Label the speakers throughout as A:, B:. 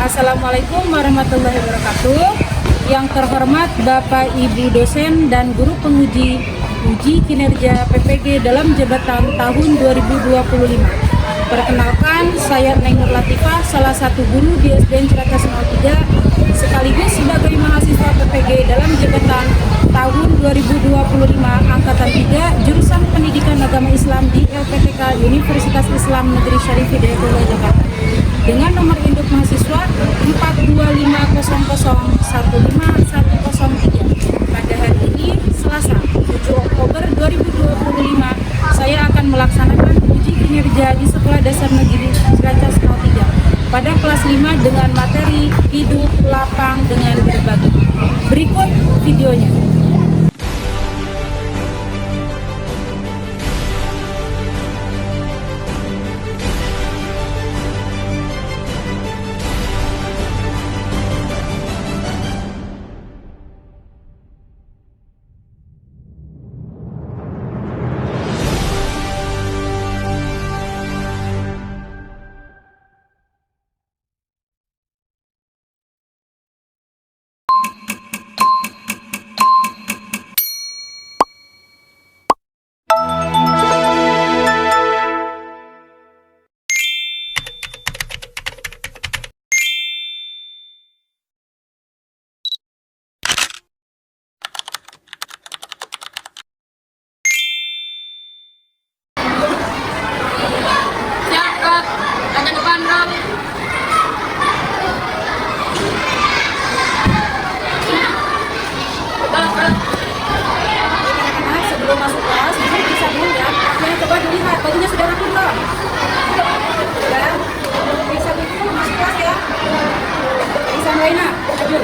A: Assalamualaikum warahmatullahi wabarakatuh. Yang terhormat Bapak Ibu dosen dan guru penguji uji kinerja PPG dalam jabatan tahun 2025. Perkenalkan, saya Neng Nur Latifah, salah satu guru di SDN Ciracas 03, sekaligus sebagai mahasiswa PPG dalam jabatan tahun 2025 Angkatan 3, jurusan Pendidikan Agama Islam di LPTK Universitas Islam Negeri Syarif Hidayatullah Jakarta. Dengan nomor induk mahasiswa 425015103. Pada hari ini, Selasa, 7 Oktober 2025, saya akan melaksanakan uji kinerja di Sekolah Dasar Negeri Ciracas 03 pada kelas 5 dengan materi hidup lapang dengan berbagi. Berikut videonya. Sebelum masuk kelas, bisa dulu ya. Coba dilihat, bajunya sudah rapi belum? Sudah. Bisa dulu masuk kelas ya. Bisa mulai nak. Maju.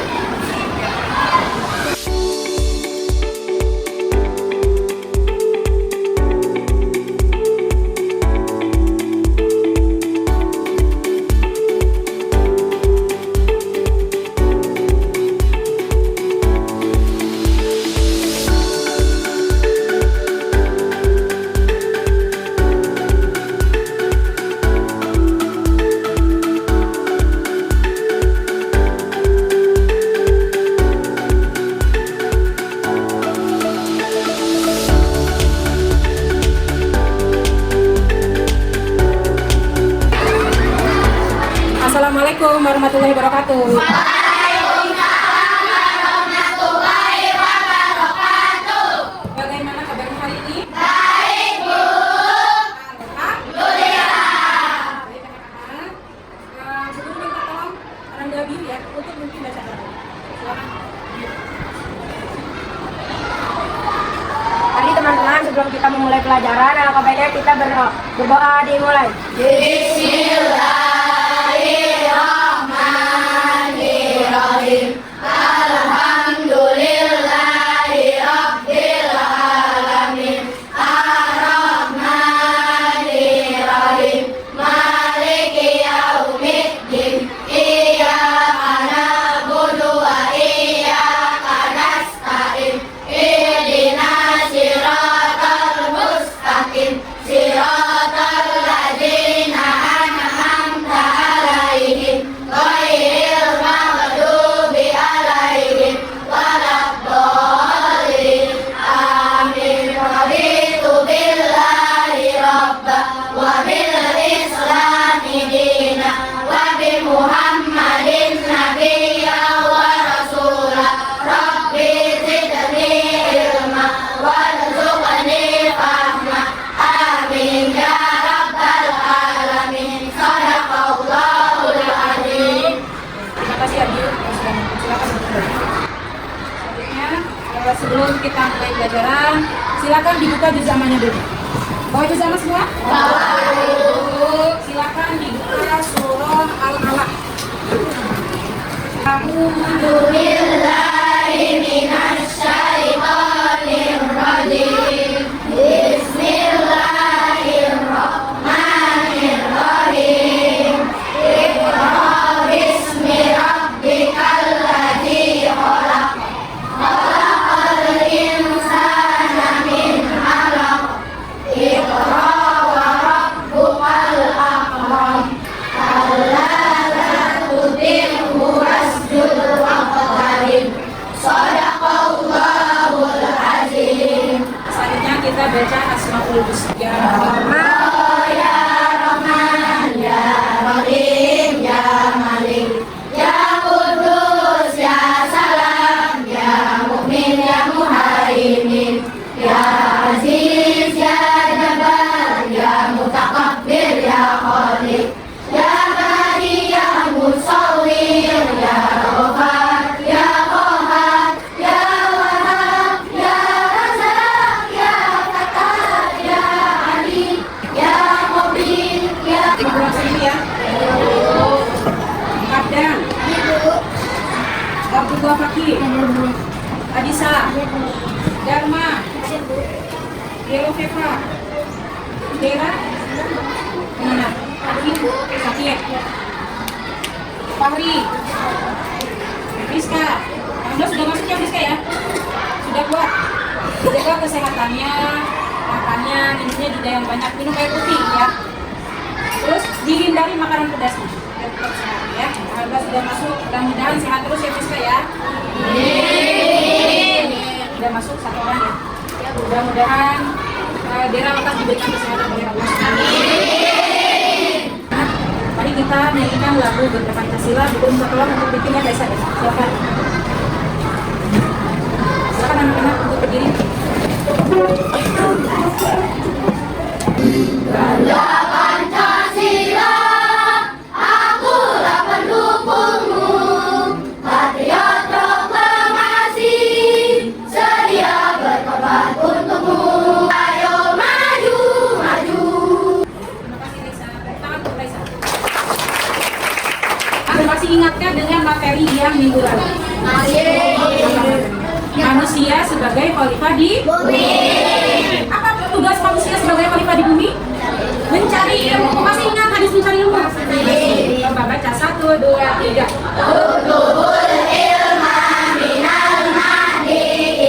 A: Assalamualaikum warahmatullahi wabarakatuh.
B: Waalaikumsalam warahmatullahi wabarakatuh.
A: Bagaimana kabarnya hari ini?
B: Baik, Bu.
A: Alhamdulillah. Baik anak-anak. Sebelum minta tolong orang Gabi ya untuk mungkin baca doa. Silakan.
C: Tadi teman-teman, sebelum kita memulai pelajaran, alangkah baiknya kita berdoa dimulai.
B: Bismillahirrahmanirrahim. Alhamdulillahi rabbil alamin. Ar-Rahmanirrahim. Maliki yaumiddin. Iyyaka na'budu wa iyyaka nasta'in. Ihdinas siratal mustaqim. Siratal ladzina an'amta 'alaihim ghairil maghdubi 'alaihim waladdallin. Amin. Raditu billahi rabba wa bil islami dina wa bi Muhammadin nabiyya wa rasula. Rabbi zidni ilma warzuqni fahma. Amin ya rabbal alamin. Sadaqallahul azim.
A: Terima kasih Abi. Silakan. Selanjutnya, sebelum kita mulai pelajaran, silakan dibuka juz amalnya dulu. Bawa juz amal semua? Bawa. Silakan dibuka surah Al-Alaq.
B: A'udzubillahi minasyaitonir rajim. Bismillahirrahmanirrahim. Iqra bismi rabbikal ladzi khalaq. Khalaqal insana min 'alaq. Iqra wa rabbukal akram. Alla la tudil
A: Abdullah Fakir, Adisa, Dharma, Deloveva, Dera, mana? Sakit, Fahri, Rizka. Anda sudah masuk ya Rizka ya? Sudah kuat. Jaga kesehatannya, makannya, minumnya juga yang banyak, minum air putih ya. Terus dihindari makanan pedas nih. Tetap sehat ya. Anda sudah masuk, mudah-mudahan sehat terus ya Rizka ya. Sudah masuk satu orang ya. Mudah-mudahan Dera lekas diberikan kesehatan oleh Allah. Mari kita nyanyikan lagu Berpancasila. Belum sekolah untuk bikinnya Kaisa ya. Silakan. Silakan anak-anak untuk berdiri.
B: Bangga Pancasila, akulah pendukungmu. Patriot proklamasi, sedia berkorban untukmu. Ayo maju, maju.
A: Terima kasih Raisa. Tangan untuk Raisa. Anda masih ingatkan dengan materi yang minggu lalu. Manusia sebagai khalifah di bumi. Apa tugas manusia sebagai khalifah di bumi? Mencari ilmu. Masih ingat hadis mencari ilmu? Coba baca 1, 2, 3.
B: Utlubul ilma minal mahdi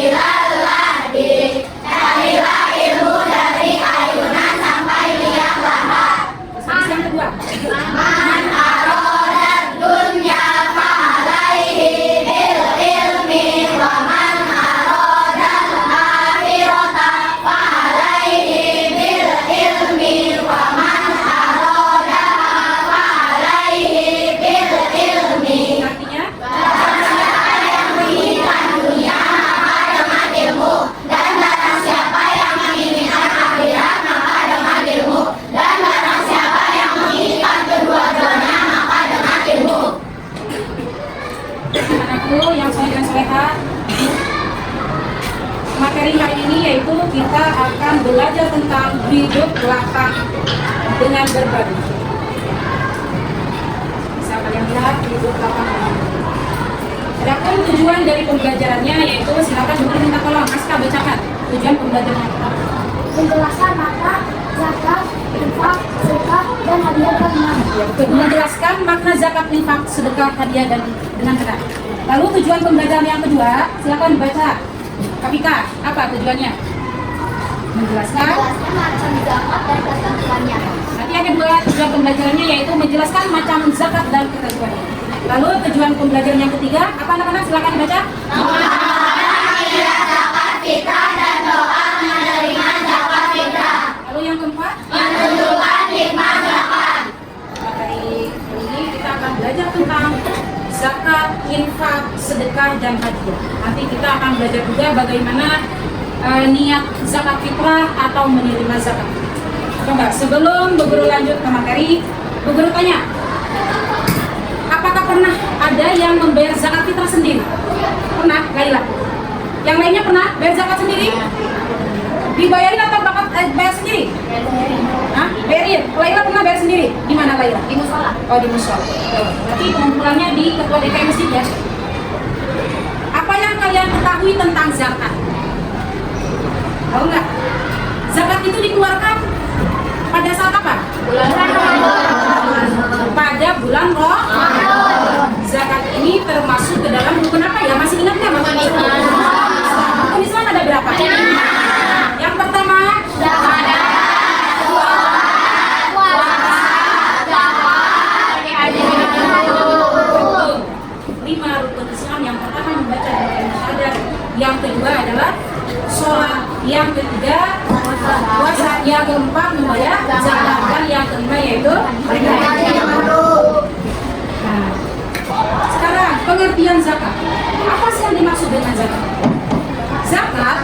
B: ilal lahdi. Carilah ilmu dari ayunan sampai liang lahat.
A: Hadis yang kedua.
B: Man arodat dunya fa'alaihi bil ilmi wa man arodat akhirata fa'alaihi bil ilmi wa man arodat fa'alaihi bil ilmi.
A: Artinya?
B: Siapa yang menginginkan dunia maka dengan ilmu, dan barang siapa yang menginginkan akhirat maka dengan ilmu, dan barang siapa yang menginginkan kedua-duanya maka dengan ilmu.
A: Anakku yang soleh dan soleha, materi hari ini yaitu kita akan belajar tentang hidup lapak dengan berbagi. Bisa kalian lihat hidup lapak. Adapun tujuan dari pembelajarannya yaitu silakan dulu minta tolong Aska bacakan tujuan pembelajarannya.
D: Menjelaskan makna zakat, infak, sedekah, dan hadiah dengan
A: Menjelaskan makna zakat, infak, sedekah, hadiah dan dengan benar. Lalu tujuan pembelajaran yang kedua, silakan baca. Kapika, apa tujuannya? Menjelaskan.
D: menjelaskan macam zakat dan ketentuannya.
A: Nanti yang kedua tujuan pembelajarannya yaitu menjelaskan macam zakat dan ketentuannya. Lalu tujuan pembelajaran yang ketiga, apa anak-anak silakan baca.
B: Mengamalkan zakat fitrah dan doa menerima zakat fitrah.
A: Lalu yang keempat,
B: Menunjukkan hikmah zakat.
A: materi ini kita akan belajar tentang zakat, infak, sedekah dan hadiah. Nanti kita akan belajar juga bagaimana niat zakat fitrah atau menerima zakat. Coba sebelum Bu Guru lanjut ke materi, Bu Guru tanya, apakah pernah ada yang membayar zakat fitrah sendiri? Pernah, Laila? Yang lainnya pernah bayar zakat sendiri? Dibayarin atau bayar sendiri? Hah? Bayarin. Laila pernah bayar sendiri? Di mana Laila?
D: Di musola.
A: Oh, di musola. Berarti pengumpulannya di ketua DKM masjid ya. Apa yang kalian ketahui tentang zakat? Tahu nggak? Zakat itu dikeluarkan pada saat apa?
D: Bulan Ramadan.
A: Pada bulan Ramadan. Zakat ini termasuk ke dalam rukun apa ya? Masih ingat nggak? Rukun Islam ada berapa? Yang pertama, lima rukun Islam. Yang pertama membaca dan syahadat. Yang kedua adalah sholat. Yang ketiga puasa. Yang keempat membayar zakat. Dan yang kelima yaitu Nah, sekarang pengertian zakat. Apa sih yang dimaksud dengan zakat? Zakat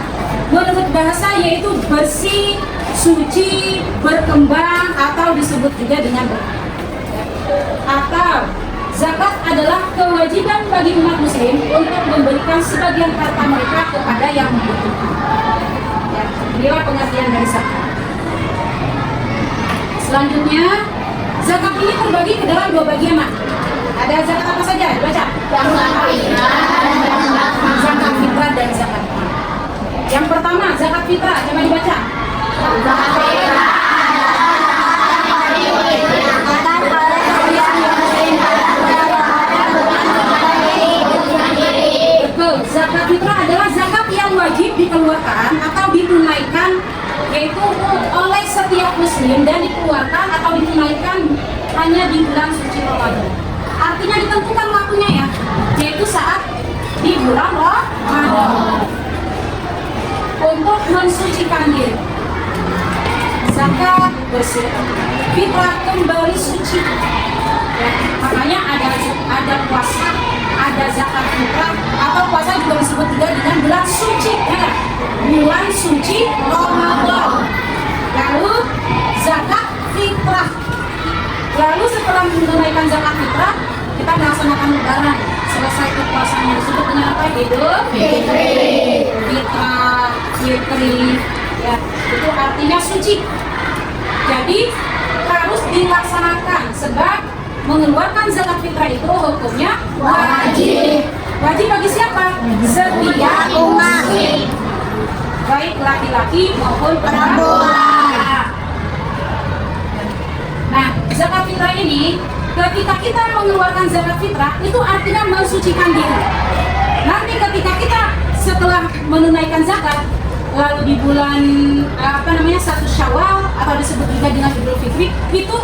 A: menurut bahasa yaitu bersih, suci, berkembang, atau disebut juga dengan berkah. Atau zakat adalah kewajiban bagi umat muslim untuk memberikan sebagian harta mereka kepada yang membutuhkan. Ya, inilah pengertian dari zakat. Selanjutnya, zakat ini terbagi ke dalam dua bagian. Ada zakat apa saja? Baca.
B: Zakat fitrah dan
A: tentukan waktunya ya, yaitu saat di bulan Ramadan untuk mensucikan diri. Zakat bersih, fitrah kembali suci. Ya, makanya ada puasa, ada zakat fitrah, atau puasa juga disebut juga dengan bulan suci, ya, bulan suci Ramadan. Lalu zakat fitrah. Lalu setelah menunaikan zakat fitrah, kita melaksanakan lebaran. Selesai itu puasanya disebut dengan apa? Idul Fitri. Fitrah, fitri, ya, itu artinya suci. Jadi harus dilaksanakan sebab mengeluarkan zakat fitrah itu hukumnya wajib. Wajib bagi siapa? Setiap umat, baik laki-laki maupun perempuan. Nah, zakat fitrah ini ketika kita mengeluarkan zakat fitrah itu artinya mensucikan diri. Nanti ketika kita setelah menunaikan zakat lalu di bulan 1 Syawal atau disebut juga dengan Idul Fitri, itu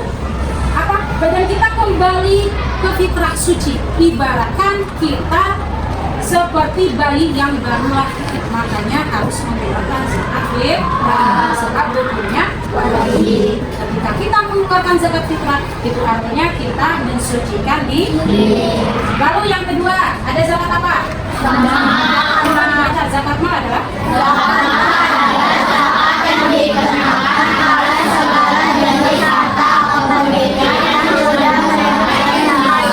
A: badan kita kembali ke fitrah suci. Ibaratkan kita seperti bayi yang baru lahir, makanya harus mengeluarkan zakat fitrah sebab hukumnya wajib. Ketika kita mengeluarkan zakat fitrah itu artinya kita mensucikan diri. Lalu yang kedua ada zakat apa? Zakat mal adalah zakat yang dikenakan pada segala jenis harta kepemilikan yang sudah mencapai.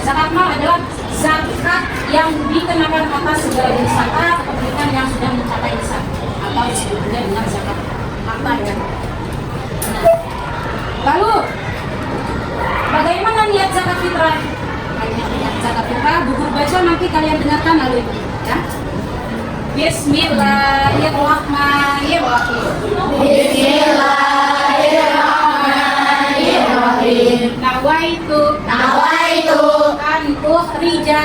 A: Zakat mal adalah zakat yang dikenakan atas segala jenis harta kepemilikan yang sudah mencapai nisab, atau disebut juga dengan zakat harta, ya. Lalu bagaimana niat zakat fitrah? Niat zakat fitrah, buku baca nanti kalian dengarkan lalu itu, ya. Bismillahirrahmanirrahim. Bismillahirrahmanirrahim. Nawaitu an ukhrija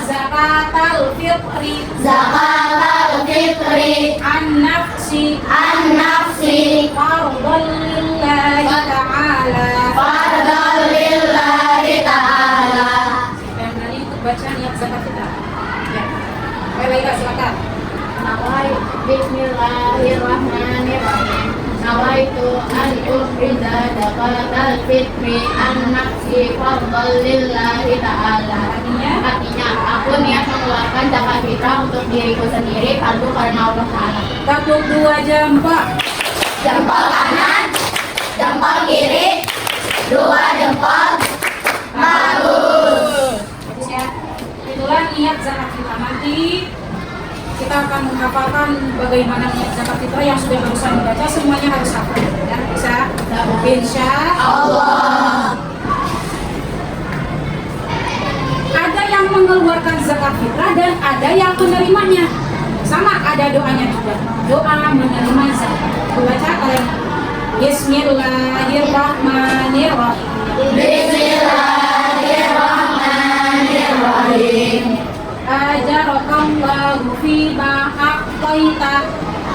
A: zakatal fitri an nafsi fardhan lillahi ta'ala. Yang tadi untuk baca niat zakat fitrah. Baik, silakan.
B: Bismillahirrahmanirrahim. Nawaitu an ukhrija zakatal fitri an nafsi fardhan lillahi ta'ala. Artinya aku niat mengeluarkan zakat fitrah untuk diriku sendiri fardu karena Allah Ta'ala.
A: Tepuk 2 jempol.
B: Jempol kanan, jempol kiri, 2 jempol. Bagus.
A: Bagus ya. Itulah niat zakat fitrah. Nanti kita akan menghafalkan bagaimana niat zakat fitrah yang sudah barusan dibaca, semuanya harus hafal, ya. Bisa? Insya Allah. Ada yang mengeluarkan zakat fitrah dan ada yang menerimanya. Sama, ada doanya juga. Doa menerima zakat. Baca kalian. Bismillahirrahmanirrahim.
B: Bismillahirrahmanirrahim.
A: Ajarakallahu fima aqtaita.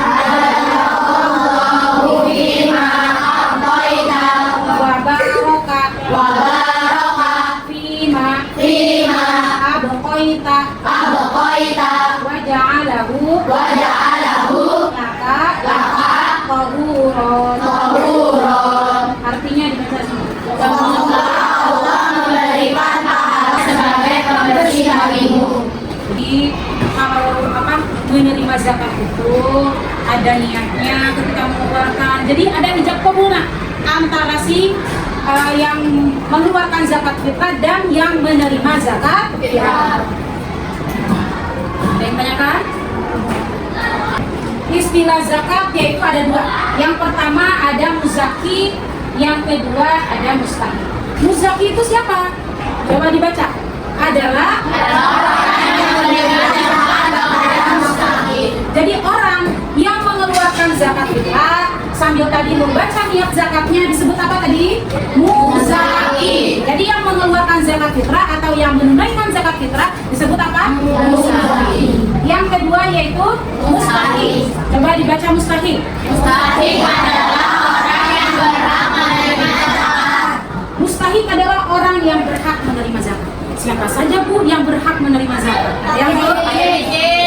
B: Ajarakallahu fima aqtaita.
A: Wa baraka fima abqaita. Wa ja'alahu laka tahuron. Artinya dibaca semua.
B: Semoga Allah memberikan pahala sebagai pembersih bagimu.
A: Jadi kalau menerima zakat itu ada niatnya ketika mengeluarkan. Jadi ada ijab qabul antara si yang mengeluarkan zakat fitrah dan yang menerima zakat fitrah. Ada yang tanyakan? Istilah zakat yaitu ada 2. Yang pertama ada muzaki, yang kedua ada mustahik. Muzaki itu siapa? Coba dibaca. Adalah orang yang menerima zakat kepada mustahik. Jadi orang yang mengeluarkan zakat fitrah sambil tadi membaca niat zakatnya disebut apa tadi? Muzaki. Jadi yang mengeluarkan zakat fitrah atau yang menunaikan zakat fitrah disebut apa? Muzaki. Yang kedua yaitu mustahik. Coba dibaca mustahik.
B: Mustahik adalah orang yang berhak menerima zakat.
A: Mustahik adalah orang yang berhak menerima zakat. Siapa saja Bu yang berhak menerima zakat? Ada yang tahu?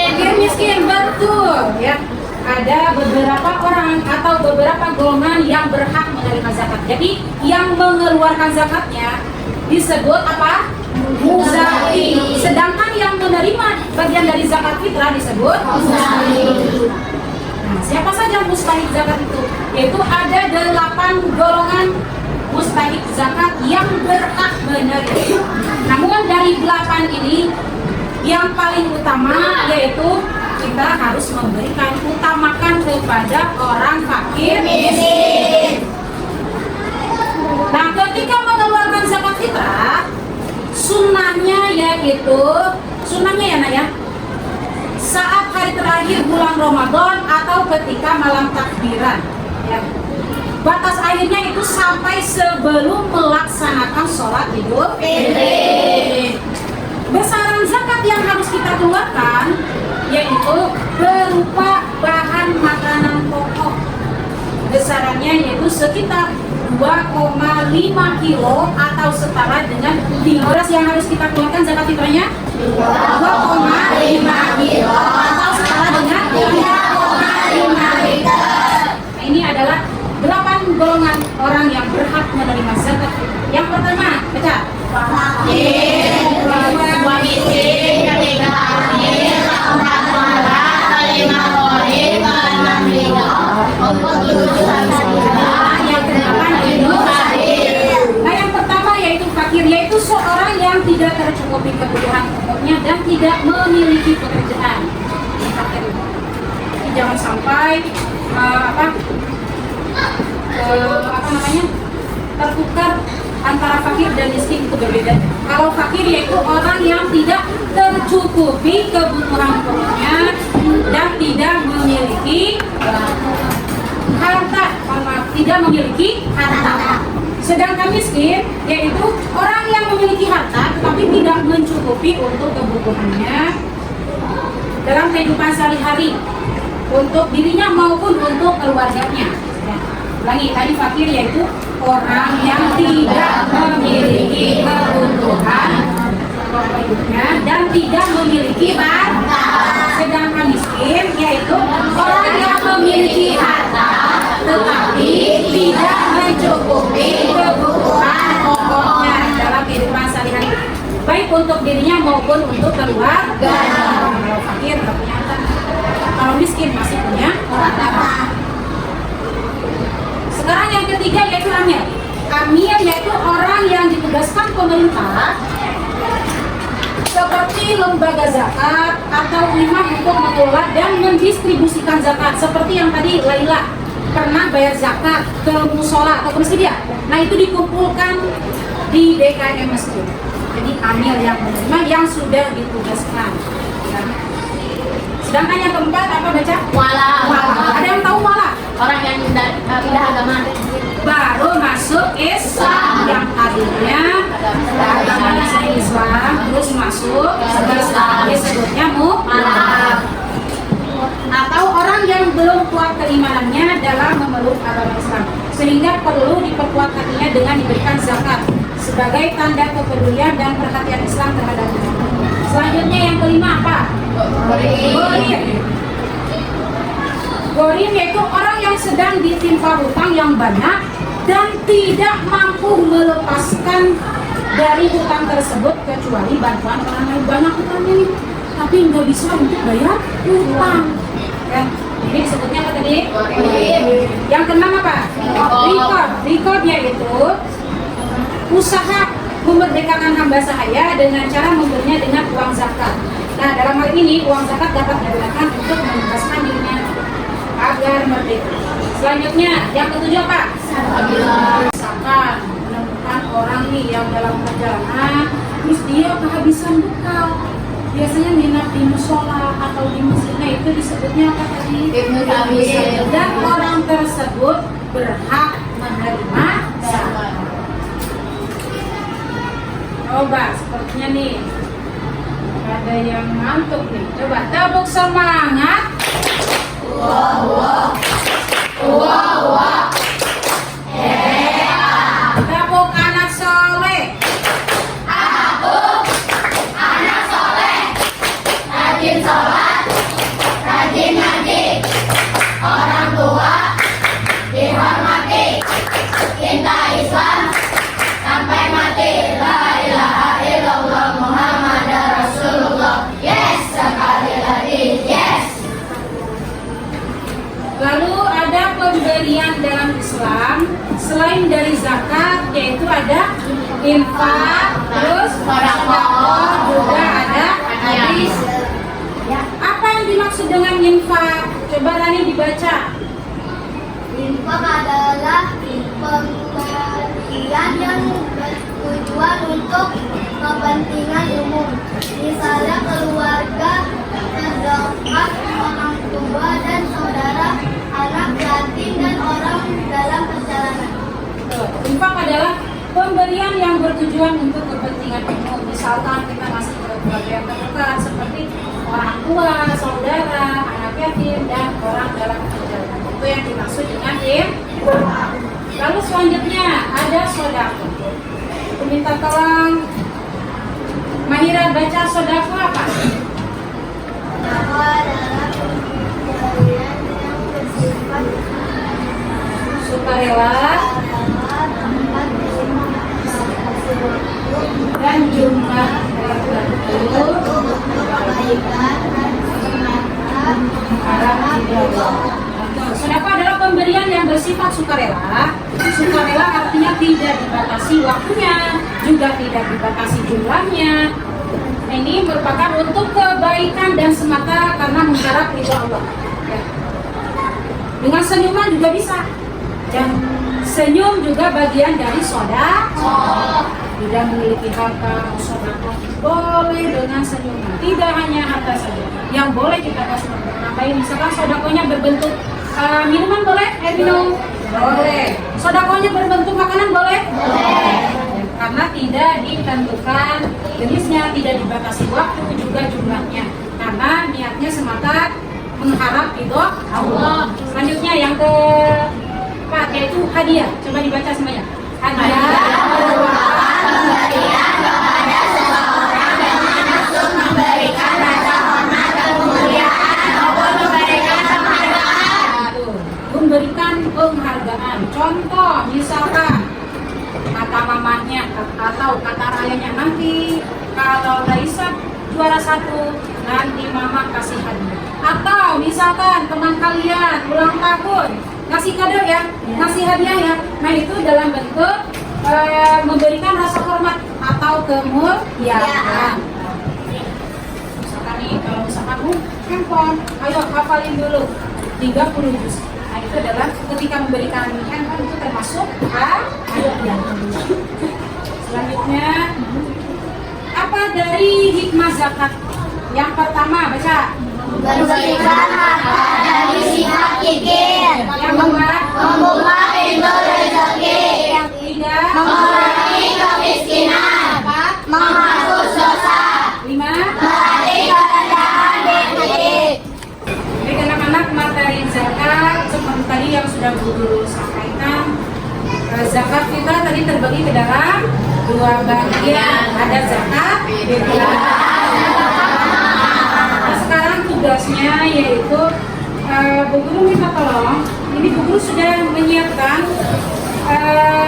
A: Fakir miskin, betul ya. Ada beberapa orang atau beberapa golongan yang berhak menerima zakat. Jadi yang mengeluarkan zakatnya disebut apa? Muzaki. Sedangkan yang menerima bagian dari zakat fitrah disebut mustahik. Nah, siapa saja mustahik zakat itu? Yaitu ada 8 golongan mustahik zakat yang berhak menerima. Namun dari 8 ini yang paling utama yaitu kita harus utamakan kepada orang fakir miskin. Nah, ketika mengeluarkan zakat fitrah, sunnahnya ya Nak ya, saat hari terakhir bulan Ramadan atau ketika malam takbiran ya. Batas akhirnya itu sampai sebelum melaksanakan sholat Idul Fitri. Besaran zakat yang harus kita keluarkan yaitu berupa bahan makanan pokok. Besarannya yaitu sekitar 2,5 kilo atau setara dengan beras yang harus kita keluarkan zakat fitrahnya 2,5 kilo atau setara dengan 3,5 liter. Nah, ini adalah 8 golongan orang yang berhak menerima zakat. Yang pertama, baca. Fakir, dua miskin, ketiga hamil, keempat dualah, kelima gharib, keenam ridho, yang kedelapan itu fakir. Nah, yang pertama yaitu fakir, yaitu seorang yang tidak tercukupi kebutuhan pokoknya dan tidak memiliki pekerjaan. Ini fakir. Jadi jangan sampai tertukar antara fakir dan miskin, itu berbeda. Kalau fakir yaitu orang yang tidak tercukupi kebutuhan pokoknya dan tidak memiliki harta, tidak memiliki harta. Sedangkan miskin yaitu orang yang memiliki harta tetapi tidak mencukupi untuk kebutuhannya dalam kehidupan sehari-hari, untuk dirinya maupun untuk keluarganya. Ulangi, tadi fakir yaitu orang yang tidak memiliki kebutuhan hidupnya dan tidak memiliki harta. Sedangkan miskin yaitu orang yang memiliki harta tetapi tidak mencukupi kebutuhan pokoknya dalam kehidupan sehari-hari, baik untuk dirinya maupun untuk keluarga. Kalau fakir nggak punya harta, kalau miskin masih punya harta. Sekarang yang ketiga yaitu amil. Amil yaitu orang yang ditugaskan pemerintah seperti lembaga zakat atau imam untuk mengelola dan mendistribusikan zakat. Seperti yang tadi Laila pernah bayar zakat ke musola atau ke masjid ya. Nah, itu dikumpulkan di DKM masjid. Jadi amil yang menerima yang sudah ditugaskan. Ya. Sedangkan yang keempat apa baca? Wala. Ada yang tahu wala? Orang yang pindah agama baru masuk Islam, yang tadinya agama Islam terus masuk Islam, disebutnya mu'alaf. Atau orang yang belum kuat keimanannya dalam memeluk agama Islam sehingga perlu diperkuat hatinya dengan diberikan zakat sebagai tanda kepedulian dan perhatian Islam terhadapnya. Selanjutnya yang kelima apa? Gharim yaitu orang yang sedang ditimpa hutang yang banyak dan tidak mampu melepaskan dari hutang tersebut kecuali bantuan orang lain. Banyak hutangnya nih, tapi nggak bisa untuk bayar hutang. Ya, ini disebutnya apa tadi? Yang keenam apa? Record yaitu usaha memerdekakan hamba sahaya dengan cara memberinya dengan uang zakat. Nah, dalam hal ini uang zakat dapat digunakan untuk membebaskan dirinya agar merdeka. Selanjutnya, yang ketujuh apa? Misalkan menemukan orang nih yang dalam perjalanan, terus dia kehabisan bekal. Biasanya minat di musola atau di masjidnya itu disebutnya apa tadi? Dan orang tersebut berhak menerima zakat. Coba, sepertinya nih ada yang ngantuk nih. Coba tepuk semangat. Tepuk anak soleh. infak, terus sedekah, juga ada hadis. Ya, apa yang dimaksud dengan infak? Coba Rani dibaca.
B: Infak adalah pemberian yang bertujuan untuk kepentingan umum. Misalnya keluarga terdekat, orang tua dan saudara, anak yatim dan orang dalam perjalanan.
A: Infak adalah pemberian yang bertujuan untuk kepentingan umum. Misalkan kita ngasih ke keluarga yang terdekat seperti orang tua, saudara, anak yatim, dan orang dalam perjalanan. Itu yang dimaksud dengan infak. Lalu selanjutnya ada sedekah. Aku minta tolong Mahira baca sedekah apa?
B: Sedekah adalah pemberian yang bersifat
A: Sukarela dan jumlah
B: untuk kebaikan dan semangat
A: harap tidak. Sedekah adalah pemberian yang bersifat sukarela. Sukarela artinya tidak dibatasi waktunya, juga tidak dibatasi jumlahnya. Ini merupakan untuk kebaikan dan semata karena mengharap ridha Allah. Ya. Dengan senyuman juga bisa. Dan senyum juga bagian dari sedekah. Tidak memiliki harta, sedekah boleh dengan senyuman. Tidak hanya harta saja. Yang boleh kita kasih nambahin, misalkan sedekahnya berbentuk minuman boleh? Air minum? Boleh. Sedekahnya berbentuk makanan boleh? Boleh. Karena tidak ditentukan jenisnya, tidak dibatasi waktu juga jumlahnya. Karena niatnya semata mengharap ridho Allah. Selanjutnya yang keempat yaitu hadiah. Coba dibaca semuanya. Hadiah merupakan pemberian kepada seseorang dengan maksud memberikan rasa hormat dan kemuliaan maupun memberikan penghargaan. Memberikan penghargaan. Contoh misalkan kata mamanya atau kata ayahnya, nanti kalau Raisa juara 1 nanti mama kasih hadiah. Atau misalkan teman kalian ulang tahun kasih kado ya, kasih hadiah ya. Nah itu dalam bentuk memberikan rasa hormat atau kemuliaan. Misalkan nih kalau misalkan handphone, ayo hafalin dulu 30 juz. Nah itu adalah ketika memberikan handphone itu termasuk hadiah. Selanjutnya apa dari hikmah zakat? Yang pertama baca.
B: Berberikan harta dari sifat kikir.
A: Yang kedua
B: Membuka pintu rezeki.
A: yang ketiga
B: Mengurangi kemiskinan.
A: empat
B: Menghapus dosa.
A: lima.
B: Melatih kerendahan diri.
A: Jadi anak-anak materi zakat seperti tadi yang sudah guru sampaikan, zakat kita tadi terbagi ke dalam dua bagian, ada zakat fitrah. Nah, sekarang tugasnya yaitu Bu Guru minta tolong, ini Bu Guru sudah menyiapkan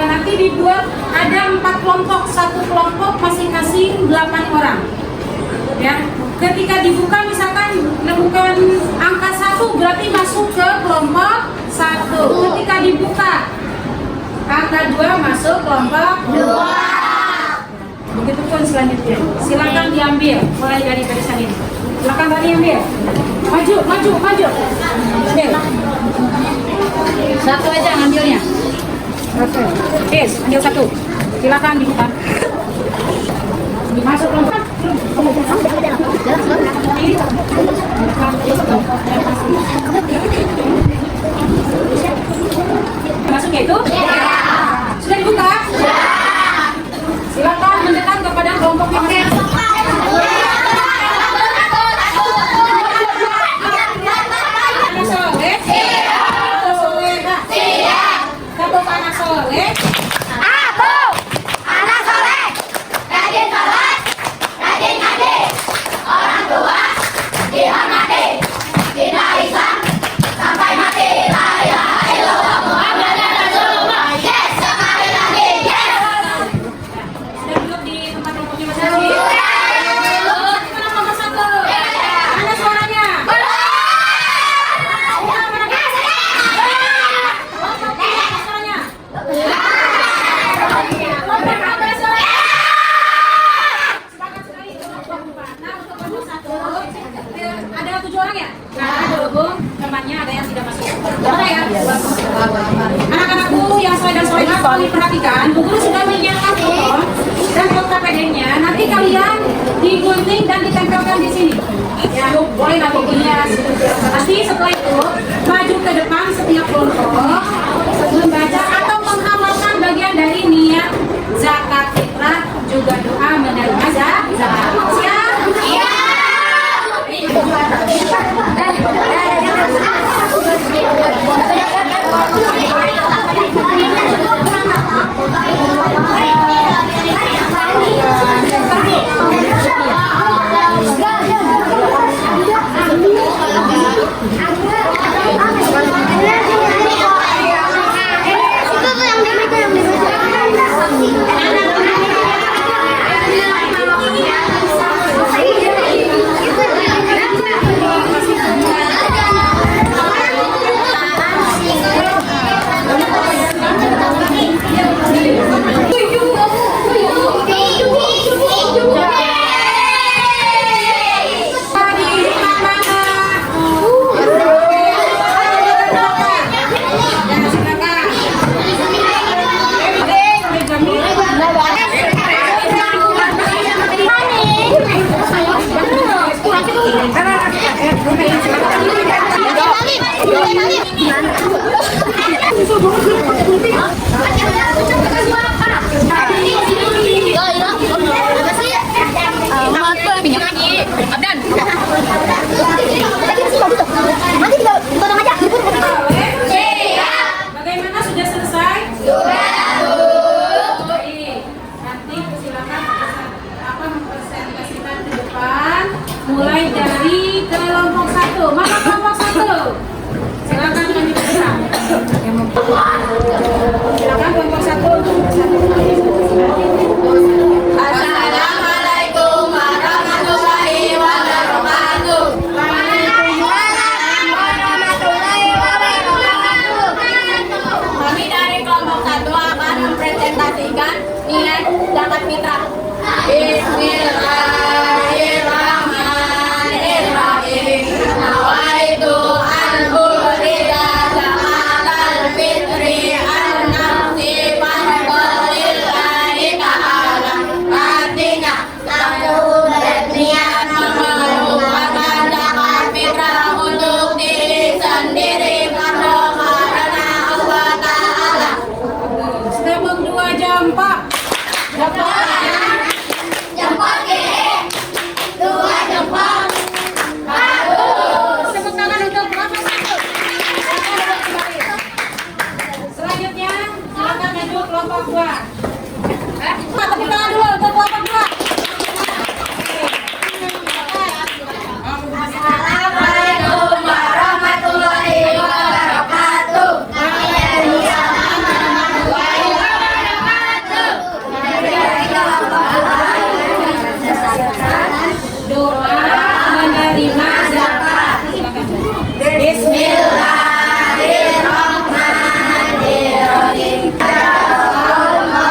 A: nanti dibuat ada 4 kelompok, satu kelompok masing-masing 8 orang. Ya, ketika dibuka misalkan menemukan angka 1 berarti masuk ke kelompok 1. Ketika dibuka angka 2 masuk kelompok 2. Begitupun selanjutnya. Silakan diambil mulai dari barisan ini. Silakan tadi ambil. Maju. Ambil. Satu aja ngambilnya. Oke. Ambil satu. Silakan dibuka. Masuk kelompok. Masuk ya itu? Sudah dibuka? Silakan mendekat kepada kelompok yang lain. Anak soleh? Anak soleh? Satu anak soleh?
B: Anak soleh, rajin sholat, rajin ngaji, orang tua dihormati, bina Islam sampai mati. La ilaha illallah Muhammadan Rasulullah. Yes, sekali lagi yes.
A: Sudah duduk di tempat kelompoknya masing-masing? tolong diperhatikan, Bu Guru sudah menyiapkan foto dan foto KPD-nya. Nanti kalian digunting dan ditempelkan di sini. Ya, boleh lah pokoknya. Nanti setelah itu maju ke depan setiap kelompok membaca atau menghafalkan bagian dari niat zakat fitrah juga doa menerima zakat. Siap? Iya. Bagaimana, sudah selesai? Baik. Nanti silakan mempresentasikan ke depan, mulai dari kelompok 1. Mana kelompok 1? Silakan kami periksa. Silakan kelompok 1 untuk
B: Assalamualaikum warahmatullahi wabarakatuh. Waalaikumsalam warahmatullahi wabarakatuh. Kami dari kelompok 1 akan mempresentasikan niat zakat fitrah. Bismillahirrahmanirrahim. Nawaitu an urida zakatal fitri an nafsi fardolillahi ta'ala. Artinya, aku berniat mengeluarkan zakat fitrah untuk diri sendiri karena Allah Ta'ala.
A: Stepok 2 jempol.
B: Jempol kiri, 2 jempol. Bagus.
A: Tepuk tangan untuk kelompok 1. Selanjutnya, silakan maju kelompok 2. Tepuk tangan dulu untuk kelompok 2.
B: Assalamualaikum warahmatullahi wabarakatuh.
A: Doa menerima zakat.
B: Bismillahirrahmanirrahim. Allahumma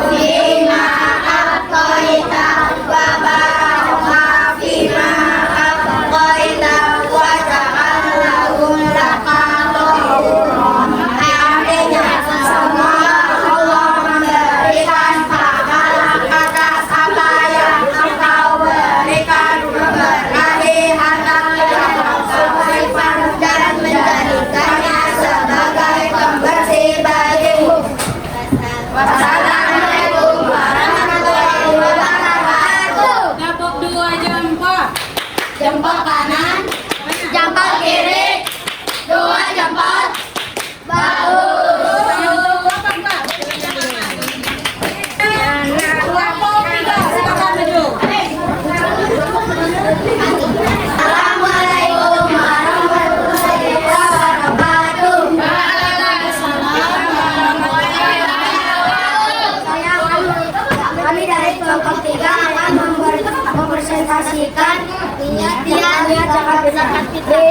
B: bima aqaita wa baraka bima aqaita wa ja'alahum laqadurun. Artinya, semua Allah memberikan pahala atas apa yang engkau berikan, memberkahi harta yang engkau simpan dan menjadikannya sebagai pembersih bagimu. Wassalamualaikum warahmatullahi wabarakatuh.
A: Tepuk 2 jempol.
B: Jempol kanan, jempol kiri, 2 jempol. Bagus.
A: Kelompok 3, silakan maju.
B: Assalamualaikum warahmatullahi wabarakatuh.
D: Kami dari kelompok 3 akan mempresentasikan niat zakat fitrah.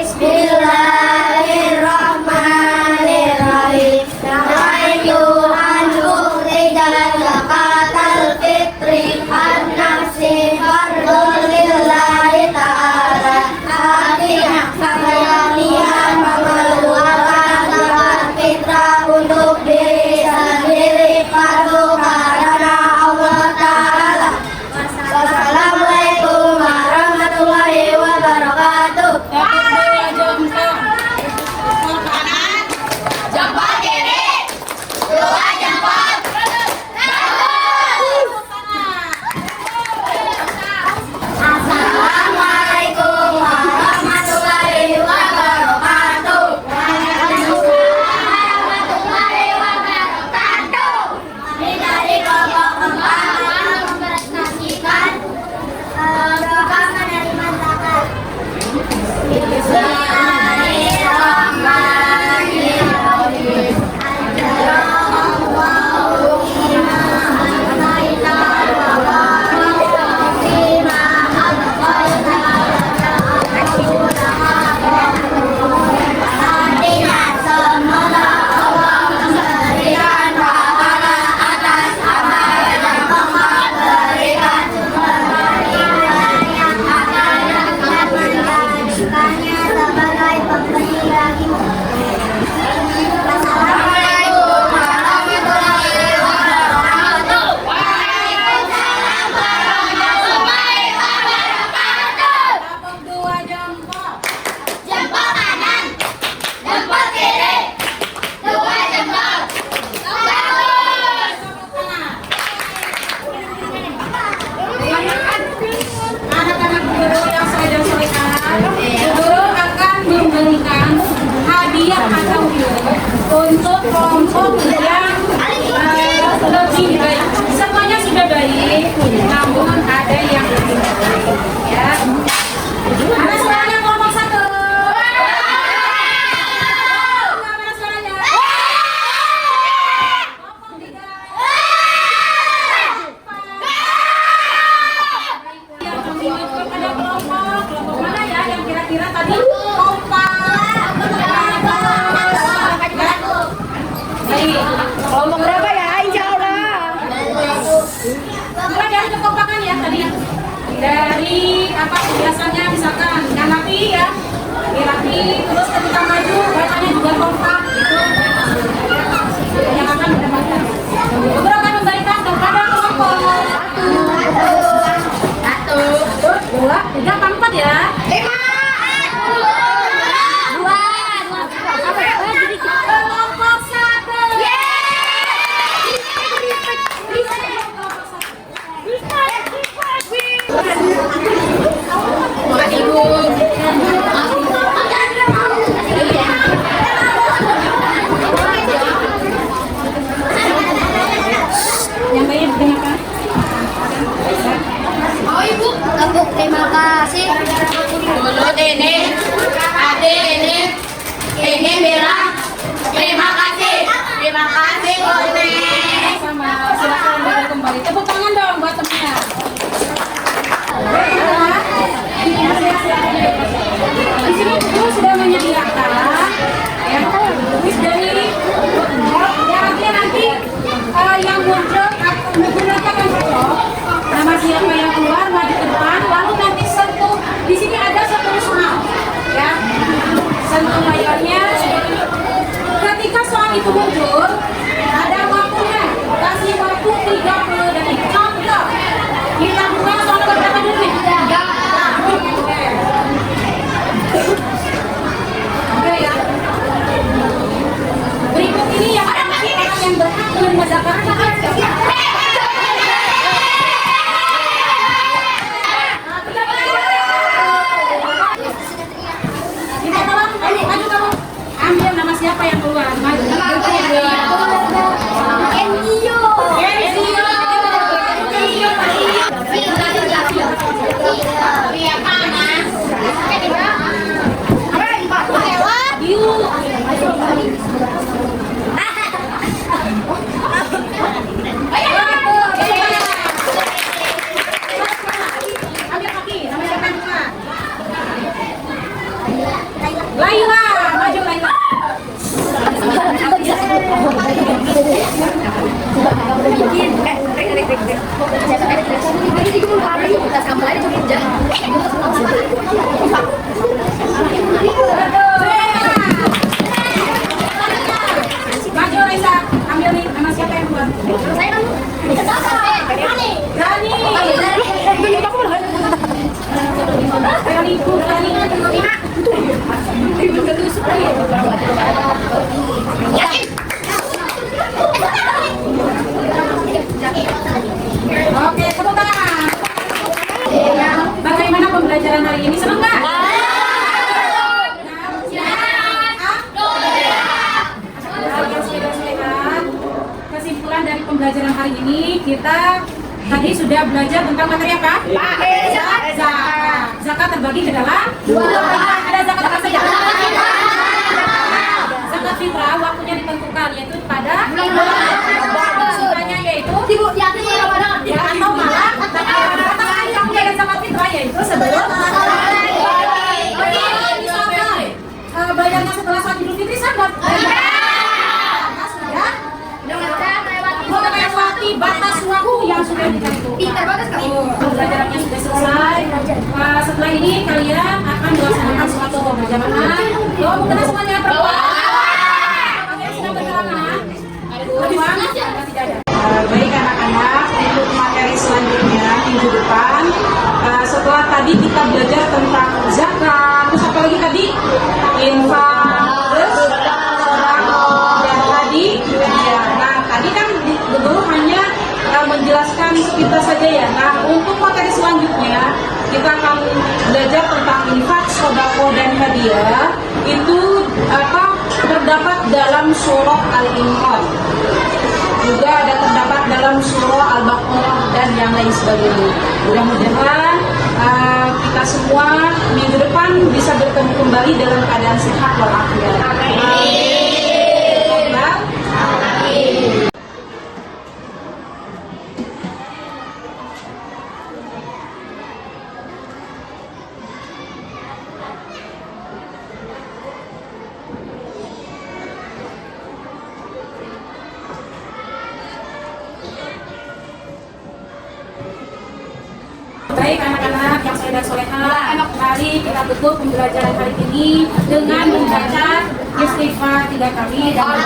B: Bismillahirrahmanirrahim. Nawaitu an ukhrija zakatal fitri an nafsi fardolillahi ta'ala. Artinya, saya niat mengeluarkan zakat fitrah untuk diri sendiri
A: yang lebih baik. Semuanya sudah baik, namun ada yang lebih baik. Ya. Mana suaranya ngomong satu? Mana suaranya? Ngomong tiga. Yang menuju kepada kelompok mana ya yang kira-kira tadi kompak? Baik.
C: Kelompok berapa ya? Insya Allah.
A: Mulai dari kekompakan ya tadi. Dari apa biasanya misalkan yang rapi ya, rapi terus ketika maju bacanya juga kompak gitu. Yang akan mendapatkan. Guru akan memberikan kepada kelompok satu, dua, tiga, empat ya. Kelompok satu. Yang baik digunakan.
D: Terima kasih.
B: Mulut ini, hati ini bilang terima kasih Kone.
A: Sama silakan balik kembali. Tepuk tangan dong buat temennya. Di sini guru sudah menyediakan ya kuis dari yang nanti yang muncul menggunakan envelope nama siapa yang keluar maju ke depan lalu nanti sentuh di sini ada sentuh soal ya sentuh layarnya ketika soal itu muncul ada waktunya kasih waktu 30 detik contoh kita buka soal berapa dulu nih? Oke ya. Berikut ini yang ada orang yang berhak menerima zakat. Kita tolong maju kamu. Ambil nama siapa yang keluar. Maju. Laila, maju Laila. Maju Laila, ambil nih nama siapa yang keluar? Rani. Oke, tepuk tangan. Bagaimana pembelajaran hari ini? Senang nggak? Kesimpulan dari pembelajaran hari ini kita tadi sudah belajar tentang materi apa? Zakat. Zakat terbagi ke dalam dua. Ada zakat apa saja? Zakat fitrah waktunya ditentukan yaitu pada sukanya yaitu ya atau malah katakan kamu ada zakat fitrah yaitu sebelum bayarnya setelah sholat Idul Fitri sahabat. Melewati batas waktu yang sudah ditentukan. Pembelajarannya sudah selesai. Setelah ini kalian akan melaksanakan suatu pembelajaran. Doa mungkin semuanya perempuan. Oke, sudah berkelangan. Perempuan tidak ada. Baik anak-anak, untuk materi selanjutnya minggu depan. Setelah tadi kita belajar tentang zakat, terus apa lagi tadi? Infak, terus dan tadi ya. Nah, tadi kan guru hanya menjelaskan sepintas saja ya. Nah, untuk materi selanjutnya kita akan belajar tentang infak, sodako dan hadiah. Itu apa? terdapat dalam surah Al-Imran, juga ada terdapat dalam surah Al-Baqarah dan yang lain sebagainya. Mudah-mudahan kita semua minggu depan bisa bertemu kembali dalam keadaan sehat walafiat. Amin. Baik anak-anak yang soleh dan soleha, mari kita tutup pembelajaran hari ini dengan membaca istighfar 3 kali dan